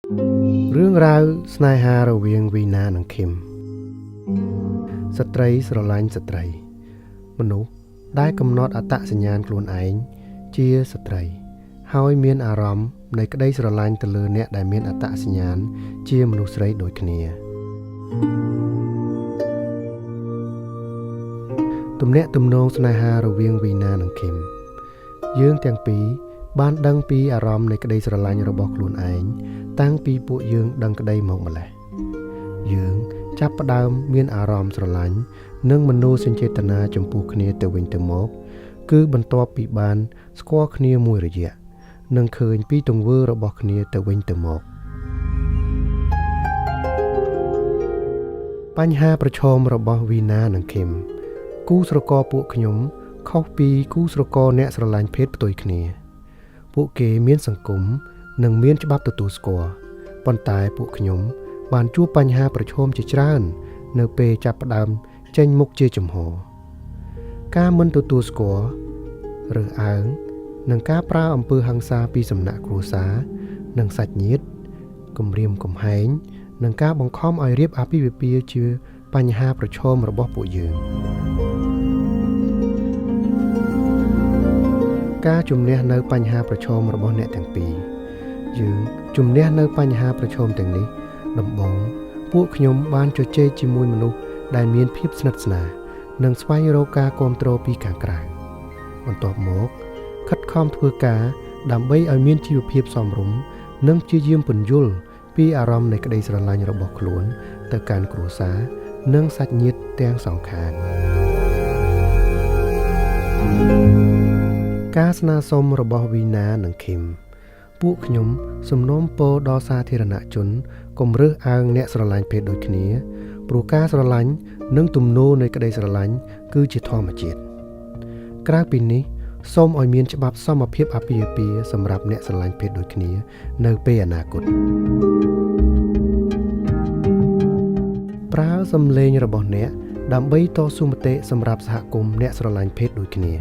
Rương rau snai ha rau vieng vina nang Kim ស្ត្រីស្រឡាញ់ស្ត្រីមនុស្សដែលកំណត់អត្តសញ្ញាណខ្លួនឯងជាស្ត្រីហើយមានអារម្មណ៍នៃក្តីស្រឡាញ់ទៅលើអ្នកដែលមានអត្តសញ្ញាណជាមនុស្សស្រីដូចគ្នាទំនាក់ទំនងស្នេហារវាងវីណានិងឃីមយើងទាំងពីរបានដឹងពីអារម្មណ៍នៃក្តីស្រឡាញ់របស់ខ្លួនឯងតាំងពីពួកយើងដឹងក្តីមកម្ល៉េះយើងចាប់ផ្ដើមមានអារម្មណ៍ស្រឡាញ់និងមនោសញ្ចេតនាចំពោះគ្នាទៅវិញទៅមកគឺបន្ទាប់ពីបានស្គាល់គ្នាមួយរយៈនិងឃើញពីទង្វើរបស់គ្នាទៅវិញទៅមកបញ្ហាប្រឈមរបស់វីណានិងឃីមគូស្រករពួកខ្ញុំខុសពីគូស្រករអ្នកស្រឡាញ់ភេទផ្ទុយគ្នាពួកគេមានសង្គមនិងមានច្បាប់ទទួលស្គាល់ប៉ុន្តែពួកខ្ញុំបានជួបបញ្ហាប្រឈមជាច្រើននៅពេលចាប់ផ្ដើមចេញមុខជាចំហការមិនទទួលស្គាល់រើសអើងនិងការប្រើអំពើហិង្សាពីសំណាក់គ្រួសារនិងសាច់ញាតិគំរាមកំហែងនិងការបង្ខំឲ្យរៀបអាពាហ៍ពិពាហ៍ជាបញ្ហាប្រឈមរបស់ពួកយើងការជំនះនៅបញ្ហាប្រឈមរបស់អ្នកទាំងពីរយើងជំនះនៅបញ្ហាប្រឈមទាំងនេះដំបូងពួកខ្ញុំបានជជែកជាមួយមនុស្សដែលមានភាពស្និទ្ធស្នាលនិងស្វែងរកការគាំទ្រពីខាងក្រៅបន្ទាប់មកខិតខំធ្វើការដើម្បីឲ្យមានជីវភាពសមរម្យនិងព្យាយាមពន្យល់ពីអារម្មណ៍នៃក្តីស្រឡាញ់របស់ខ្លួនទៅកាន់គ្រួសារនិងសាច់ញាតិទាំងសងខាងការស្នើសុំរបស់វីណានិងឃីមពួកខ្ញុំសំណូមពរដល់សាធារណជនកុំរើសអើងអ្នកស្រឡាញ់ភេទដូចគ្នាព្រោះការស្រឡាញ់និងទំនោរនៃក្តីស្រឡាញ់គឺជាធម្មជាតិក្រៅពីនេះសូមឲ្យមានច្បាប់សមភាពអាពាហ៍ពិពាហ៍សម្រាប់អ្នកស្រឡាញ់ភេទដូចគ្នានៅពេលអនាគតប្រើសំឡេងរបស់អ្នកដើម្បីតស៊ូមតិសម្រាប់សហគមន៍អ្នកស្រឡាញ់ភេទដូចគ្នា